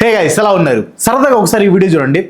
Hey guys, ఎలా ఉన్నారు? సరదాగా ఒకసారి ఈ వీడియో చూడండి.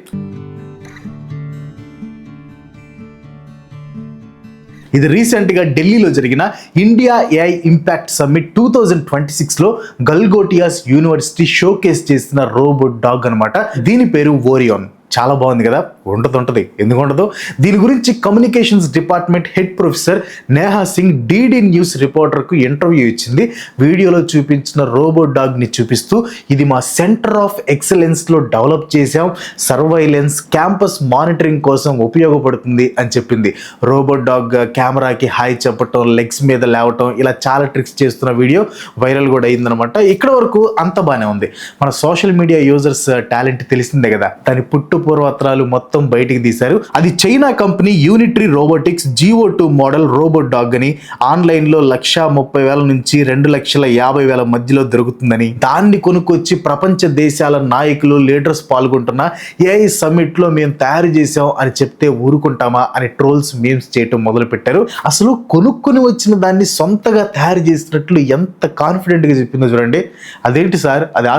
ఇది రీసెంట్గా ఢిల్లీలో జరిగిన ఇండియా ఏఐ ఇంపాక్ట్ సమ్మిట్ 2026లో గల్గోటియాస్ యూనివర్సిటీ షోకేస్ చేసిన రోబోట్ డాగ్ అనమాట. దీని పేరు ఓరియోన్. చాలా బాగుంది కదా, ఉంటుంది ఎందుకు ఉండదు. దీని గురించి communications department head professor Neha Singh DD news రిపోర్టర్కు ఇంటర్వ్యూ ఇచ్చింది. వీడియోలో చూపించిన రోబోట్ డాగ్ని చూపిస్తూ ఇది మా సెంటర్ ఆఫ్ ఎక్సలెన్స్లో డెవలప్ చేసాం, సర్వైలెన్స్ క్యాంపస్ మానిటరింగ్ కోసం ఉపయోగపడుతుంది అని చెప్పింది. రోబోట్ డాగ్ కెమెరాకి హాయ్ చెప్పటం, లెగ్స్ మీద లేవటం, ఇలా చాలా ట్రిక్స్ చేస్తున్న వీడియో వైరల్ కూడా అయిందనమాట. ఇక్కడ వరకు అంత బాగానే ఉంది. మన సోషల్ మీడియా యూజర్స్ టాలెంట్ తెలిసిందే కదా, దాని పూర్వత్రాలు మొత్తం బయటికి తీశారు. అది China company unitary robotics GO2 model robot dog అని ఆన్లైన్లో 1,30,000 నుంచి 2,50,000 మధ్యలో దొరుకుతుందని, దాన్ని కొనుక్కొచ్చి ప్రపంచ దేశాల నాయకులు లీడర్స్ పాల్గొంటున్న ఏఐ సమ్మిట్లో మేము తయారు చేసాం అని చెప్తే ఊరుకుంటామా అని ట్రోల్స్ మీమ్స్ చేయటం మొదలు పెట్టారు. అసలు కొనుక్కొని వచ్చిన దాన్ని సొంతగా తయారు చేసినట్లు ఎంత కాన్ఫిడెంట్గా చెప్పిందో చూడండి. అదేంటి సార్, అది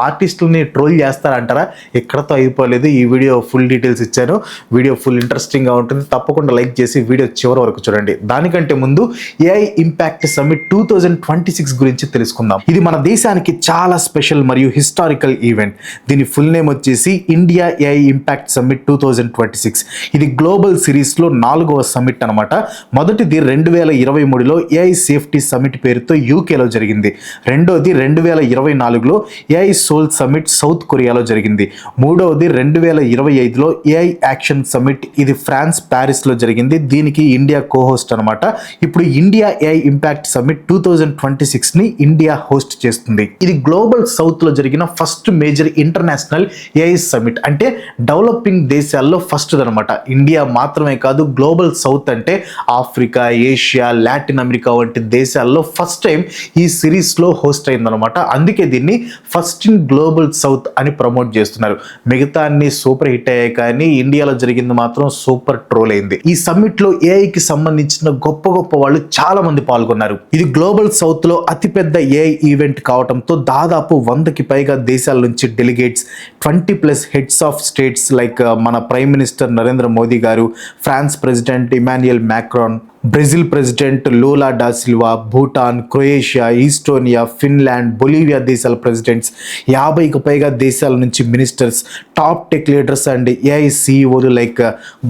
ఆర్టిస్టులని ట్రోల్ చేస్తారంటారా? ఎక్కడతో అయిపోలేదు. ఈ వీడియో ఫుల్ డీటెయిల్స్ ఇచ్చాను. వీడియో ఫుల్ ఇంట్రెస్టింగ్గా ఉంటుంది. తప్పకుండా లైక్ చేసి వీడియో చివరి వరకు చూడండి. దానికంటే ముందు ఏఐ ఇంపాక్ట్ సమ్మిట్ 2026 గురించి తెలుసుకుందాం. ఇది మన దేశానికి చాలా స్పెషల్ మరియు హిస్టారికల్ ఈవెంట్. దీని ఫుల్ నేమ్ వచ్చేసి ఇండియా ఏఐ ఇంపాక్ట్ సమ్మిట్ 2026. ఇది గ్లోబల్ సిరీస్లో 4వ సమ్మిట్ అనమాట. మొదటిది 2023లో ఏఐ సేఫ్టీ సమ్మిట్ పేరుతో యూకేలో జరిగింది. రెండోది 2024లో ఏఐ సోల్ సమ్మిట్ సౌత్ కొరియాలో జరిగింది. మూడవది 2025లో ఏఐ యాక్షన్ సమ్మిట్, ఇది ఫ్రాన్స్ ప్యారిస్లో జరిగింది. దీనికి ఇండియా కోహోస్ట్ అనమాట. ఇప్పుడు ఇండియా ఏఐ ఇంపాక్ట్ సమ్మిట్ 2026ని ఇండియా హోస్ట్ చేస్తుంది. ఇది గ్లోబల్ సౌత్లో జరిగిన first major international AI summit. అంటే డెవలపింగ్ దేశాల్లో ఫస్ట్ అనమాట. ఇండియా మాత్రమే కాదు, గ్లోబల్ సౌత్ అంటే ఆఫ్రికా, ఏషియా, లాటిన్ అమెరికా వంటి దేశాల్లో ఫస్ట్ టైం ఈ సిరీస్లో హోస్ట్ అయిందనమాట. అందుకే దీన్ని ఫస్ట్ ఇన్ గ్లోబల్ సౌత్ అని ప్రమోట్ చేస్తున్నారు. మిగతా అన్ని సూపర్ హిట్ అయ్యాయి, కానీ ఇండియాలో జరిగింది మాత్రం సూపర్ ట్రోల్ అయింది. ఈ సమ్మిట్ లో ఏఐకి సంబంధించిన గొప్ప వాళ్ళు చాలా మంది పాల్గొన్నారు. ఇది గ్లోబల్ సౌత్ లో అతిపెద్ద ఏఐ ఈవెంట్ కావడంతో దాదాపు 100కి పైగా దేశాల నుంచి delegates, 20+ heads of states like మన ప్రైమ్ మినిస్టర్ నరేంద్ర మోదీ గారు, France president Emmanuel Macron, Brazil president Lula da Silva, Bhutan, Croatia, Estonia, Finland, Bolivia దేశాల ప్రెసిడెంట్స్, 50కి పైగా దేశాల నుంచి ministers, top tech leaders and AI సిఇఓలు like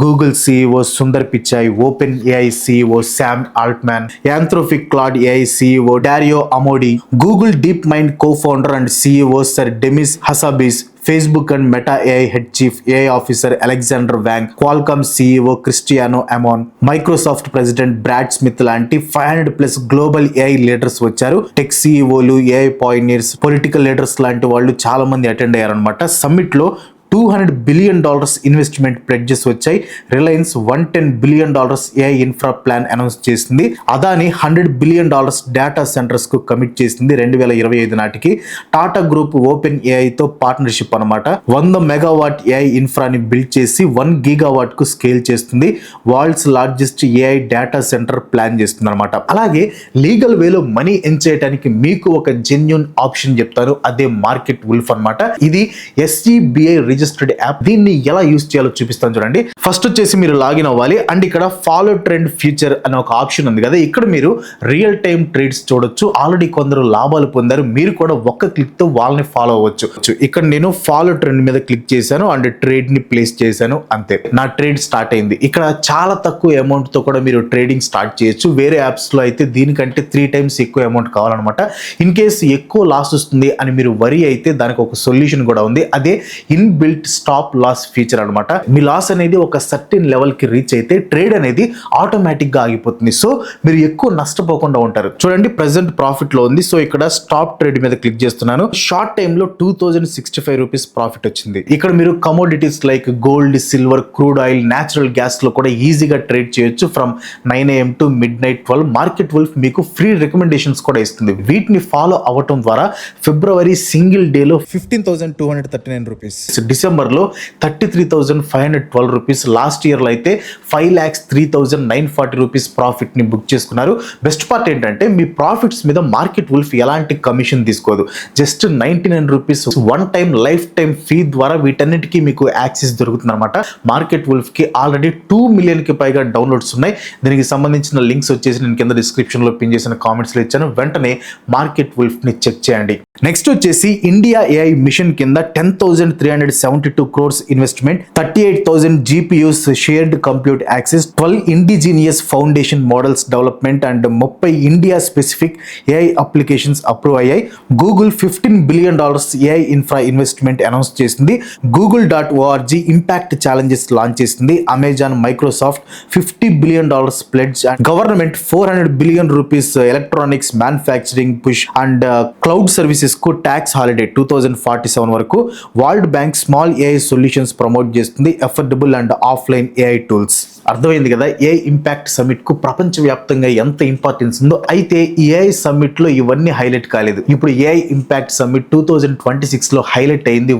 Google CEO Sundar Pichai, open AI CEO Sam Altman, Anthropic Claude AI CEO Dario Amodei, Google DeepMind cofounder and CEO sir Demis Hassabis, Facebook and meta AI head chief AI officer Alexander Wang, Qualcomm CEO Cristiano Amon, Microsoft president Brad Smith లాంటి 500+ global AI leaders వచ్చారు. Tech సిఇఓలు, AI pioneers, political leaders లాంటి వాళ్ళు చాలా మంది attend అయ్యారనమాట. Summit లో $200 billion investment pledges వచ్చాయి. Reliance $110 billion AI infra plan announce చేసింది. అదాని $100 బిలియన్ డేటా సెంటర్స్ కు కమిట్ చేసింది 2025 నాటికి. టాటా గ్రూప్ ఓపెన్ ఏఐతో పార్ట్నర్షిప్ అనమాట. 100 మెగావాట్ ఏఐ ఇన్ఫ్రాని బిల్డ్ చేసి 1 గిగావాట్ కు స్కేల్ చేస్తుంది. World's largest AI data centre plan చేస్తుంది అనమాట. అలాగే లీగల్ వేలో మనీ ఎర్న్ చేయడానికి మీకు ఒక జెన్యూన్ ఆప్షన్ చెప్తాను, అదే మార్కెట్ వుల్ఫ్ అనమాట. ఇది SEBI రిజిస్టర్డ్ యాప్. దీన్ని ఎలా యూజ్ చేయాలో చూపిస్తాను చూడండి. ఫస్ట్ వచ్చేసి మీరు లాగిన్ అవ్వాలి అండ్ ఇక్కడ ఫాలో ట్రెండ్ ఫ్యూచర్ అనే ఒక ఆప్షన్ ఉంది కదా, ఇక్కడ మీరు రియల్ టైమ్ ట్రేడ్స్ చూడొచ్చు. ఆల్రెడీ కొందరు లాభాలు పొందారు, మీరు కూడా ఒక్క క్లిక్ తో వాళ్ళని ఫాలో అవ్వచ్చు. ఇక్కడ నేను ఫాలో ట్రెండ్ మీద క్లిక్ చేశాను అండ్ ట్రేడ్ ని ప్లేస్ చేశాను, అంతే నా ట్రేడ్ స్టార్ట్ అయింది. ఇక్కడ చాలా తక్కువ అమౌంట్ తో కూడా మీరు ట్రేడింగ్ స్టార్ట్ చేయొచ్చు. వేరే యాప్స్ లో అయితే దీనికంటే 3 times ఎక్కువ అమౌంట్ కావాలన్నమాట. ఇన్ కేసు ఎక్కువ లాస్ వస్తుంది అని మీరు వరీ అయితే దానికి ఒక సొల్యూషన్ కూడా ఉంది, అదే ఇన్బిల్ట్ స్టాప్ లాస్ ఫీచర్ అనమాట. మీ లాస్ అనేది ఒక సర్టెన్ లెవెల్ కి రీచ్ అయితే ట్రేడ్ అనేది ఆటోమేటిక్ గా ఆగిపోతుంది. సో మీరు ఎక్కువ నష్టపోకుండా ఉంటారు. చూడండి ప్రెసెంట్ ప్రాఫిట్ లో ఉంది. సో ఇక్కడ స్టాప్ ట్రేడ్ మీద క్లిక్ చేస్తున్నాను. షార్ట్ టైమ్ లో 2065 రూపీస్ ప్రాఫిట్ వచ్చింది. ఇక్కడ మీరు commodities like gold, silver, crude oil, natural gas లో కూడా ఈజీగా ట్రేడ్ చేయొచ్చు. From 9 AM to midnight 12. Market wolf మీకు ఫ్రీ రికమెండేషన్స్ కూడా ఇస్తుంది. వీటిని ఫాలో అవ్వటం ద్వారా ఫిబ్రవరి సింగిల్ డే లో 15,239 రూపీస్ డిసెంబర్లో 33,512 రూపీస్, లాస్ట్ ఇయర్లో అయితే 5,03,940 రూపీస్ ప్రాఫిట్ని బుక్ చేసుకున్నారు. బెస్ట్ పార్ట్ ఏంటంటే మీ ప్రాఫిట్స్ మీద మార్కెట్ వుల్ఫ్ ఎలాంటి కమిషన్ తీసుకోదు, just 99 rupees one time life time fee ద్వారా వీటన్నిటికీ మీకు యాక్సెస్ దొరుకుతుంది అనమాట. మార్కెట్ వుల్ఫ్కి ఆల్రెడీ 2 మిలియన్కి పైగా డౌన్లోడ్స్ ఉన్నాయి. దీనికి సంబంధించిన లింక్స్ వచ్చేసి నేను కింద డిస్క్రిప్షన్లో పిన్ చేసిన కామెంట్స్లో ఇచ్చాను, వెంటనే మార్కెట్ వుల్ఫ్ని చెక్ చేయండి. నెక్స్ట్ వచ్చేసి ఇండియా ఏఐ మిషన్ కింద 10,372 crores investment, 38,000 GPUs shared compute access, 12 indigenous foundation models development and 30 India specific AI applications approve అయ్యాయి. Google $15 billion AI infra investment announce చేసింది. Google.org ఇంపాక్ట్ ఛాలెంజెస్ లాంచ్ చేసింది. Amazon, Microsoft $50 billion pledge and government 400 billion rupees electronics manufacturing push and cloud services కు tax holiday 2047 వరకు. World bank small AI solutions promote చేస్తుంది, affordable and offline AI tools. అర్థమైంది కదా AI impact summit కు ప్రపంచవ్యాప్తంగా ఎంత importance ఉందో. అయితే ఏఐ సమిట్ లో ఇవన్నీ హైలైట్ కాలేదు. ఇప్పుడు ఏఐ ఇంపాక్ట్ సమిట్ 2026 లో హైలైట్ అయింది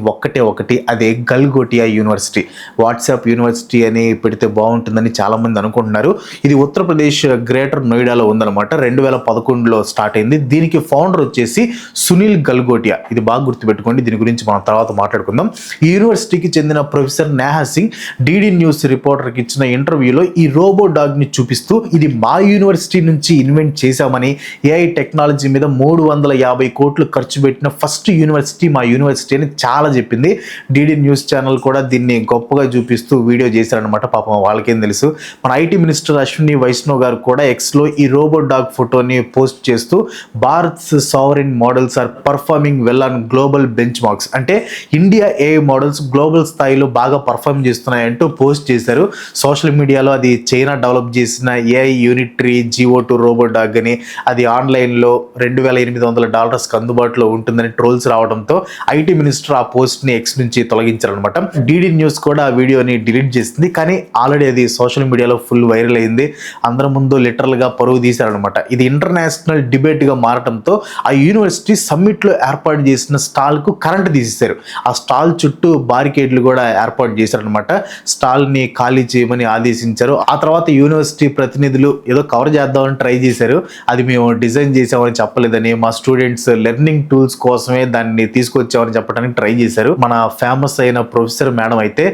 ఒకటి, అదే గల్గోటియా యూనివర్సిటీ. వాట్సాప్ యూనివర్సిటీ అని పెడితే బాగుంటుందని చాలా మంది అనుకుంటున్నారు. ఇది ఉత్తరప్రదేశ్ గ్రేటర్ నోయిడాలో ఉందన్నమాట. 2011లో స్టార్ట్ అయింది. దీనికి ఫౌండర్ వచ్చేసి సునీల్ గల్గోటియా. ఇది బాగా గుర్తుపెట్టుకోండి, దీని గురించి మనం తర్వాత మాట్లాడుకుందాం. ఈ యూనివర్సిటీకి చెందిన professor Neha Singh DD news రిపోర్టర్కి ఇచ్చిన ఇంటర్వ్యూలో ఈ రోబో డాగ్ ని చూపిస్తూ ఇది మా యూనివర్సిటీ నుంచి ఇన్వెంట్ చేశామని, ఏఐ టెక్నాలజీ మీద 350 కోట్లు ఖర్చు పెట్టిన ఫస్ట్ యూనివర్సిటీ మా యూనివర్సిటీ అని చాలా చెప్పింది. డిడి న్యూస్ ఛానల్ కూడా దీన్ని గొప్పగా చూపిస్తూ వీడియో చేశారనమాట. పాపం వాళ్ళకేం తెలుసు. మన ఐటీ మినిస్టర్ అశ్విని వైష్ణవ్ గారు కూడా ఎక్స్లో ఈ రోబో డాగ్ ఫోటోని పోస్ట్ చేస్తూ Bharat sovereign models are performing well on global benchmarks, అంటే ఇండియా ఏఐ మోడల్స్ గ్లోబల్ స్థాయిలో బాగా పర్ఫార్మ్ చేస్తున్నాయంటూ పోస్ట్ చేశారు. సోషల్ మీడియాలో అది చైనా డెవలప్ చేసిన AI Unitree GO2 robo dog అని, అది ఆన్లైన్లో $2,800 అందుబాటులో ఉంటుందని ట్రోల్స్ రావడంతో ఐటీ మినిస్టర్ ఆ పోస్ట్ని ఎక్స్ నుంచి తొలగించారనమాట. డిడి న్యూస్ కూడా ఆ వీడియోని డిలీట్ చేసింది, కానీ ఆల్రెడీ అది సోషల్ మీడియాలో ఫుల్ వైరల్ అయింది. అందరి ముందు లిటరల్గా పరువు తీశారనమాట. ఇది ఇంటర్నేషనల్ డిబేట్గా మారడంతో ఆ యూనివర్సిటీ సమ్మిట్లో ఏర్పాటు చేసిన స్టాల్కు కరెంట్ తీసేశారు. ఆ స్టాల్ చుట్టూ బారికేడ్లు కూడా ఏర్పాటు చేశారనమాట. స్టాల్ని ఖాళీ చేయమని ఆదేశించారు. ఆ తర్వాత యూనివర్సిటీ ప్రతినిధులు ఏదో కవర్ చేద్దామని ట్రై చేశారు. అది మేము డిజైన్ చేసామని చెప్పలేదని, మా స్టూడెంట్స్ లెర్నింగ్ టూల్స్ కోసమే దాన్ని తీసుకొచ్చామని చెప్పడానికి ట్రై చేశారు. మన ఫేమస్ అయిన ప్రొఫెసర్ మేడం అయితే,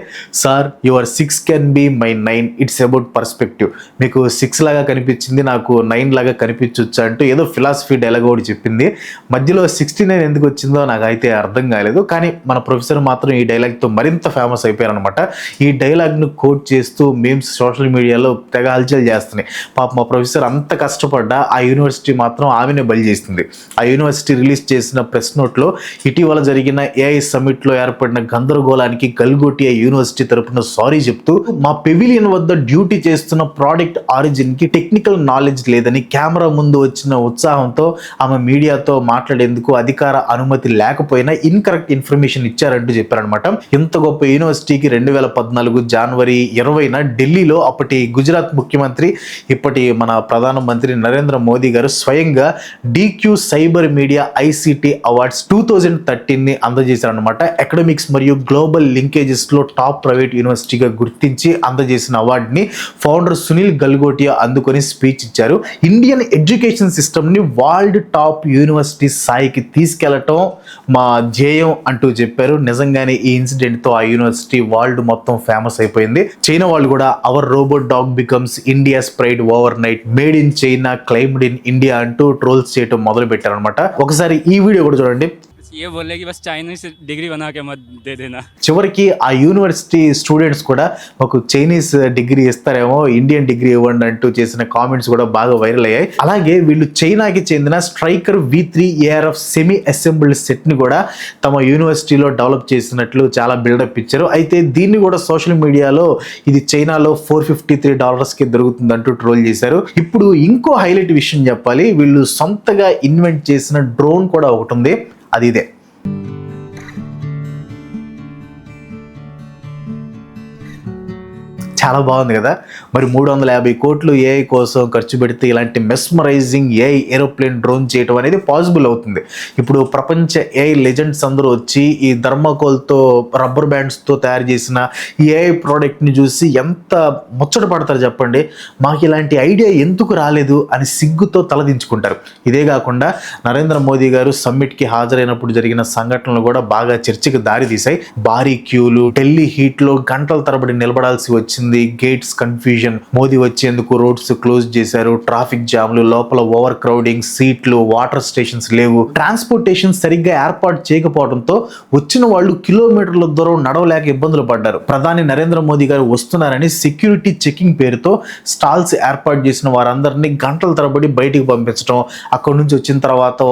sir your 6 can be my 9, it's about perspective. మీకు 6 లాగా కనిపించింది, నాకు 9 లాగా కనిపించవచ్చు అంటూ ఏదో ఫిలాసఫీ డైలాగ్ ఒకటి చెప్పింది. మధ్యలో 69 ఎందుకు వచ్చిందో నాకు అయితే అర్థం కాలేదు. కానీ మన ప్రొఫెసర్ మాత్రం ఈ డైలాగ్తో మరింత ఫేమస్ అయిపోయారనమాట. ఈ డైలాగ్ను కోట్ చేస్తూ మేమ్స్ సోషల్ మీడియాలో తెగ హల్చల్ చేస్తున్నాయి. పాప మా ప్రొఫెసర్ అంత కష్టపడ్డా ఆ యూనివర్సిటీ మాత్రం ఆమెనే బలి చేస్తుంది. ఆ యూనివర్సిటీ రిలీజ్ చేసిన ప్రెస్ నోట్లో ఇటీవల జరిగిన ఏఐ సమ్మిట్లో ఏర్పడిన గందరగోళానికి గల్గోటియా యూనివర్సిటీ తరపున సారీ చెప్తూ, మా పెవిలియన్ వద్ద డ్యూటీ చేస్తున్న ప్రోడక్ట్ ఆరిజిన్ కి టెక్నికల్ నాలెడ్జ్ లేదని, కెమెరా ముందు వచ్చిన ఉత్సాహంతో ఆమె మీడియాతో మాట్లాడేందుకు అధికార అనుమతి లేకపోయినా ఇన్కరెక్ట్ ఇన్ఫర్మేషన్ ఇచ్చారంటూ చెప్పారనమాట. ఇంత గొప్ప యూనివర్సిటీకి 2014 జనవరి 20న ఢిల్లీలో అప్పటి గుజరాత్ ముఖ్యమంత్రి, ఇప్పటి మన ప్రధానమంత్రి నరేంద్ర మోదీ గారు స్వయంగా DQ cyber media ICT awards 2013ని అందజేశారనమాట. అకాడమిక్స్ మరియు గ్లోబల్ లింకేజెస్ లో టాప్ ప్రైవేట్ యూనివర్సిటీగా గుర్తించి అందజేసిన అవార్డుని ఫౌండర్ సునీల్ గల్గోటియా అందుకొని స్పీచ్ ఇచ్చారు. ఇండియన్ ఎడ్యుకేషన్ సిస్టమ్ ని వరల్డ్ టాప్ యూనివర్సిటీ స్థాయికి తీసుకెళ్లటం మా ధ్యేయం అంటూ చెప్పారు. నిజంగానే ఈ ఇన్సిడెంట్ తో ఆ యూనివర్సిటీ వరల్డ్ మొత్తం ఫేమస్ అయిపోయింది. చైనా వాళ్ళు కూడా our robot dog becomes India's pride overnight, made in China claimed in India అంటూ ట్రోల్స్ చేయడం మొదలు పెట్టారనమాట. ఒకసారి ఈ వీడియో కూడా చూడండి. ये बोले कि बस चाइनीज डिग्री बना के मत दे देना. చివరికి ఆ యూనివర్సిటీ స్టూడెంట్స్ కూడా ఒక చైనీస్ డిగ్రీ ఇస్తారేమో, ఇండియన్ డిగ్రీ ఇవ్వండి అంటూ చేసిన కామెంట్స్ కూడా బాగా వైరల్ అయ్యాయి. అలాగే వీళ్ళు చైనాకి చెందిన striker V3 ARF semi assembled set ని కూడా తమ యూనివర్సిటీలో డెవలప్ చేసినట్లు చాలా బిల్డప్ ఇచ్చారు. అయితే దీన్ని కూడా సోషల్ మీడియాలో ఇది చైనాలో $453కి దొరుకుతుందంటూ ట్రోల్ చేశారు. ఇప్పుడు ఇంకో హైలైట్ విషయం చెప్పాలి. వీళ్ళు సొంతగా ఇన్వెంట్ చేసిన డ్రోన్ కూడా ఒకటి ఉంది, అది ఇదే. చాలా బాగుంది కదా. మరి 350 కోట్లు ఏఐ కోసం ఖర్చు పెడితే ఇలాంటి మెస్మరైజింగ్ ఏఐ ఏరోప్లేన్ డ్రోన్ చేయడం అనేది పాసిబుల్ అవుతుంది. ఇప్పుడు ప్రపంచ ఏఐ లెజెండ్స్ అందరూ వచ్చి ఈ థర్మాకోల్తో రబ్బర్ బ్యాండ్స్తో తయారు చేసిన ఈ ఏఐ ప్రోడక్ట్ని చూసి ఎంత ముచ్చట పడతారు చెప్పండి. మాకు ఇలాంటి ఐడియా ఎందుకు రాలేదు అని సిగ్గుతో తలదించుకుంటారు. ఇదే కాకుండా నరేంద్ర మోదీ గారు సమ్మిట్కి హాజరైనప్పుడు జరిగిన సంఘటనలు కూడా బాగా చర్చకు దారి తీశాయి. భారీ క్యూలు, ఢిల్లీ హీట్లో గంటల తరబడి నిలబడాల్సి వచ్చింది, గేట్స్ కన్ఫ్యూజన్, మోదీ వచ్చేందుకు రోడ్స్ క్లోజ్ చేశారు, ట్రాఫిక్ జామ్లు, లోపల ఓవర్ క్రౌడింగ్, సీట్లు, వాటర్ స్టేషన్స్ లేవు, ట్రాన్స్పోర్టేషన్ సరిగ్గా ఏర్పాటు చేయకపోవడంతో వచ్చిన వాళ్ళు కిలోమీటర్ల దూరం నడవలేక ఇబ్బందులు పడ్డారు. ప్రధాని నరేంద్ర మోదీ గారు వస్తున్నారని సెక్యూరిటీ చెకింగ్ పేరుతో స్టాల్స్ ఏర్పాటు చేసిన వారందరినీ గంటల తరబడి బయటికి పంపించడం, అక్కడి నుంచి వచ్చిన తర్వాత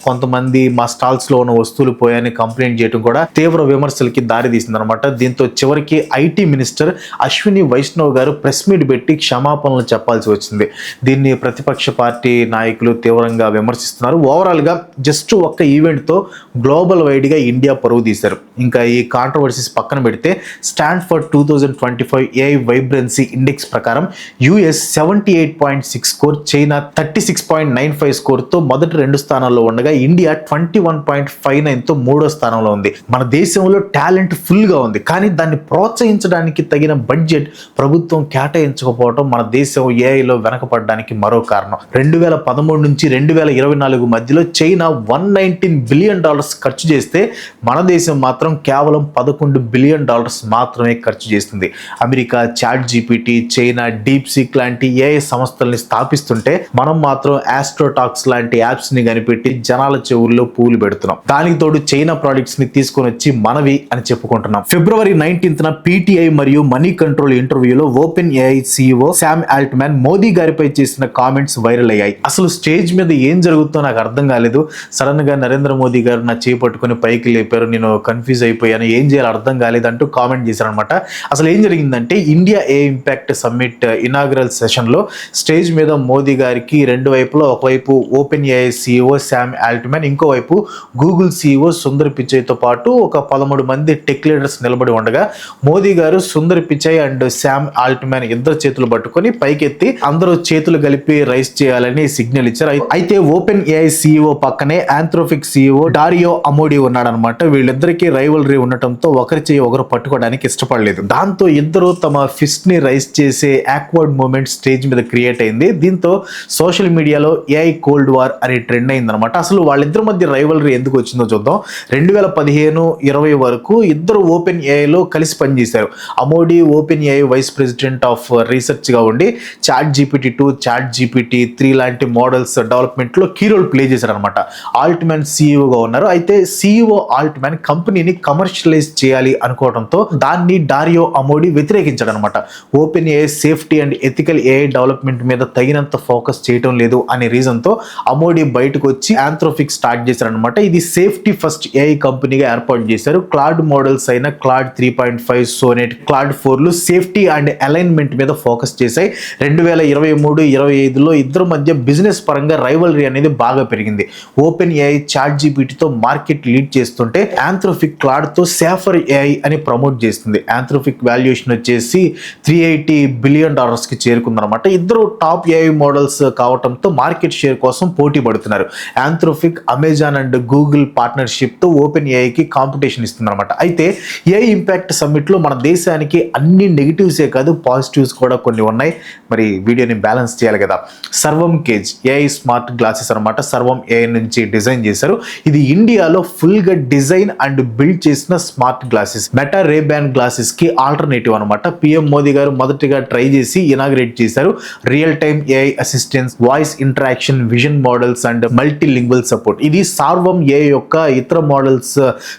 కొంతమంది మా స్టాల్స్ లో ఉన్న వస్తువులు పోయాయని కంప్లైంట్ చేయడం కూడా తీవ్ర విమర్శలకి దారి తీసిందనమాట. దీంతో చివరికి ఐటీ మినిస్టర్ అశ్విని వైష్ణవ్ గారు ప్రెస్ మీట్ పెట్టి క్షమాపణలు చెప్పాల్సి వచ్చింది. దీన్ని ప్రతిపక్ష పార్టీ నాయకులు తీవ్రంగా విమర్శిస్తున్నారు. ఓవరాల్ గా జస్ట్ ఒక్క ఈవెంట్ తో గ్లోబల్ వైడ్ గా ఇండియా పరువు తీశారు. ఇంకా ఈ కాంట్రవర్సీస్ పక్కన పెడితే స్టాన్ఫోర్డ్ 2025 ఏఐ వైబ్రెన్సీ ఇండెక్స్ ప్రకారం యుఎస్ 78.6 స్కోర్, చైనా 36.95 స్కోర్తో మొదటి 2 స్థానాల్లో ఉండగా ఇండియా 21.59తో 3వ స్థానంలో ఉంది. మన దేశంలో టాలెంట్ ఫుల్గా ఉంది, కానీ దాన్ని ప్రోత్సహించడానికి తగిన బడ్జెట్ ప్రభుత్వం కేటాయించకపోవడం మన దేశం ఏఐలో వెనకపడడానికి మరో కారణం. 2013 నుంచి 2024 మధ్యలో చైనా $119 బిలియన్ ఖర్చు చేస్తే మన దేశం మాత్రం కేవలం $11 బిలియన్ మాత్రమే ఖర్చు చేస్తుంది. America ChatGPT, China DeepSeek లాంటి ఏఐ సంస్థల్ని స్థాపిస్తుంటే మనం మాత్రం ఆస్ట్రోటాక్స్ లాంటి యాప్స్ ని కనిపెట్టి జనాల చెవుల్లో పూలు పెడుతున్నాం. దానికి తోడు చైనా ప్రొడక్ట్స్ ని తీసుకొని వచ్చి మనవి అని చెప్పుకుంటున్నాం. ఫిబ్రవరి 19న పీటీఐ మరియు మనీ కంట్రోల్ ఇంటర్వ్యూలో open AI CEO Sam Altman Modi గారిపై చేసిన కామెంట్స్ వైరల్ అయ్యాయి. అసలు స్టేజ్ మీద ఏం జరుగుతుందో నాకు అర్థం కాలేదు. సడన్ గా నరేంద్ర మోదీ గారు నా చేపట్టుకుని పైకి లేపారు, నేను కన్ఫ్యూజ్ అయిపోయాను, ఏం చేయాలో అర్థం కాలేదు అంటూ కామెంట్ చేశారనమాట. అసలు ఏం జరిగిందంటే ఇండియా ఏ ఇంపాక్ట్ సమ్మిట్ ఇనాగ్రల్ సెషన్ లో స్టేజ్ మీద మోదీ గారికి రెండు వైపులో ఒకవైపు open AI CEO Sam Altman, ఇంకోవైపు గూగుల్ CEO సుందర్ పిచాయ్తో పాటు ఒక 13 మంది టెక్ లీడర్స్ నిలబడి ఉండగా మోదీ గారు Sundar Pichai and Sam Altman ఇద్దరు చేతులు పట్టుకొని పైకెత్తి అందరూ చేతులు కలిపి రైస్ చేయాలని సిగ్నల్ ఇచ్చారు. అయితే ఓపెన్ ఏఐ CEO పక్కనే ఆంథ్రోపిక్ CEO డారియో అమోడి ఉన్నాడనమాట. వీళ్ళిద్దరికీ రైవలరీ ఉండటంతో ఒకరి చేయి ఒకరు పట్టుకోవడానికి ఇష్టపడలేదు. దాంతో ఇద్దరు తమ ఫిస్ట్ ని రైస్ చేసే ఆక్వర్డ్ మూమెంట్ స్టేజ్ మీద క్రియేట్ అయింది. దీంతో సోషల్ మీడియాలో ఏఐ కోల్డ్ వార్ అనే ట్రెండ్ అయిందనమాట. అసలు వాళ్ళిద్దరి మధ్య రైవలరీ ఎందుకు వచ్చిందో చూద్దాం. 2015-20 వరకు ఇద్దరు ఓపెన్ ఏఐలో కలిసి పనిచేశారు. Amodei open AI vice president of research గా ఉండి చాట్ GPT-2, చాట్ GPT-3 లాంటి మోడల్స్ డెవలప్మెంట్ లో కీ రోల్ ప్లే చేశారు అనమాట. ఆల్ట్మాన్ CEO గా ఉన్నారు. అయితే CEO ఆల్ట్మాన్ కంపెనీని కమర్షియలైజ్ చేయాలి అనుకోవడంతో దాన్ని డారియో అమోడి వ్యతిరేకించాడు అనమాట. Open AI safety and ethical AI development మీద తగినంత ఫోకస్ చేయడం లేదు అనే రీజన్ తో అమోడి బయటకు వచ్చి ఆంథ్రోపిక్ స్టార్ట్ చేశారనమాట. ఇది సేఫ్టీ ఫస్ట్ ఏఐ కంపెనీగా ఏర్పాటు చేశారు. క్లాడ్ మోడల్స్ అయిన క్లాడ్ 3.5, సోనెట్, క్లాడ్ 4లు సేఫ్టీ అండ్ అలైన్మెంట్ మీద ఫోకస్ చేశాయి. 2023-25లో ఇద్దరు మధ్య బిజినెస్ పరంగా రైవలరీ అనేది బాగా పెరిగింది. ఓపెన్ ఏఐ చాట్ జీపీటీతో మార్కెట్ లీడ్ చేస్తుంటే ఆంథ్రోపిక్ క్లాడ్ తో సేఫర్ ఏఐ అని ప్రమోట్ చేస్తుంది. ఆంథ్రోపిక్ వాల్యుయేషన్ వచ్చేసి $380 బిలియన్ కి చేరుకుందనమాట. ఇద్దరు టాప్ ఏఐ మోడల్స్ కావడంతో మార్కెట్ షేర్ కోసం పోటీ పడుతున్నారు. Anthropic, Amazon and Google partnership తో ఓపెన్ ఏఐకి కాంపిటీషన్ ఇస్తుందన్నమాట. అయితే ఏఐ ఇంపాక్ట్ సమ్మిట్ లో మన దేశానికి అన్ని నెగిటివ్సే కాదు పాజిటివ్స్ కూడా కొన్ని ఉన్నాయి. మరి వీడియోని బ్యాలెన్స్ చేయాలి కదా. సర్వం కేజ్ ఏఐ స్మార్ట్ గ్లాసెస్ అనమాట. సర్వం ఏఐ నుంచి డిజైన్ చేశారు. ఇది ఇండియాలో ఫుల్ గా డిజైన్ అండ్ బిల్డ్ చేసిన smart glasses. Meta Ray Ban glasses కి ఆల్టర్నేటివ్ అనమాట. PM మోదీ గారు మొదటిగా ట్రై చేసి ఇనాగ్రేట్ చేశారు. Real time AI assistance, voice interaction, vision models and multilingual support. ఇది సార్వం ఏఐ యొక్క ఇతర మోడల్స్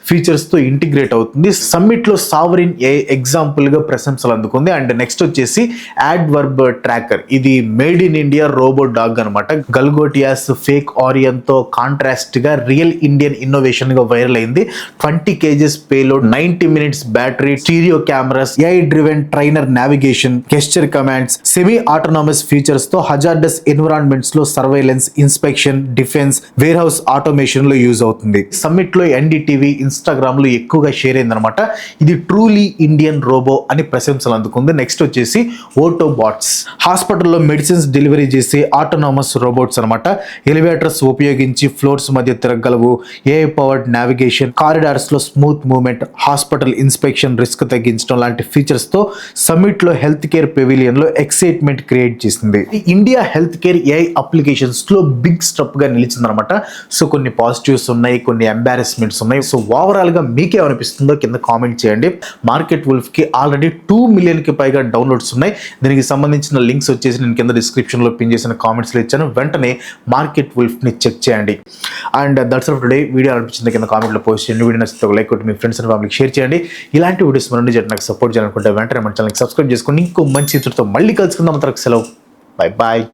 ఫీచర్స్ తో ఇంటిగ్రేట్ అవుతుంది. సమ్మిట్ లో సావరిన్ ఏఐ ఎగ్జాంపుల్ గా ప్రశంసలు అందుకుంది. అండ్ నెక్స్ట్ వచ్చేసి యాడ్ వర్బ్ ట్రాకర్. ఇది made in India robo dog అనమాట. గల్గోటియాస్ ఫేక్ ఆరియన్ తో కాంట్రాస్ట్ గా రియల్ ఇండియన్ ఇన్నోవేషన్ గా వైరల్ అయింది. 20 kgs payload, 90 minutes battery, stereo cameras, AI driven terrain navigation, gesture commands, semi autonomous features తో hazardous environments లో surveillance, inspection, defence, warehouse automation లో use అవుతుంది. Summit లో NDTV, Instagram లో ఎక్కువగా share అయిందనమాట. ఇది ట్రూలీ ఇండియన్ రోబో అని ప్రశంసలు అందుకుంది. నెక్స్ట్ వచ్చేసి ఓటోబాట్స్, హాస్పిటల్లో మెడిసిన్స్ డెలివరీ చేసే ఆటోనామస్ రోబోట్స్ అనమాట. ఎలివేటర్స్ ఉపయోగించి ఫ్లోర్స్ మధ్య తిరగలవు, ఏఐ పవర్డ్ నావిగేషన్, కారిడార్స్ లో smooth movement, hospital inspection risk తగ్గించడం లాంటి ఫీచర్స్ తో సమ్మిట్ లో హెల్త్ కేర్ పెవిలియన్ లో ఎక్సైట్మెంట్ క్రియేట్ చేసింది. India health care AI applications లో బిగ్ స్టెప్ గా నిలిచింది అనమాట. సో కొన్ని పాజిటివ్స్ ఉన్నాయి, కొన్ని ఎంబారెస్మెంట్స్ ఉన్నాయి. సో ఓవరాల్ గా మీకేమనిపిస్తుందో కింద కామెంట్ చేయండి. మార్కెట్ వుల్ఫ్ కి ఆల్రెడీ 2 మిలియన్ కి పైగా డౌన్లోడ్స్ ఉన్నాయి. దీనికి సంబంధించిన లింక్స్ వచ్చేసి నేను కింద డిస్క్రిప్షన్ లో పిన్ చేసిన కామెంట్స్ లో ఇచ్చాను. వెంటనే మార్కెట్ వుల్ఫ్ ని చెక్ చేయండి. And that's all today. Video అనిపించింది కింద కామెంట్ లో పోస్ట్ చేయండి. వీడియో నచ్చితే ఒక లైక్ కొట్టి మీ ఫ్రెండ్స్ అండ్ ఫ్యామిలీకి షేర్ చేయండి. ఇలాంటి వీడియోస్ మన నాకు సపోర్ట్ చేయాలనుకుంటే వెంటనే మన ఛానల్కి సబ్స్క్రైబ్ చేసుకొని ఇంకో మంచి చిత్రంతో మళ్ళీ కలుసుకుందాం. అంతవరకు సెలవు. Bye bye.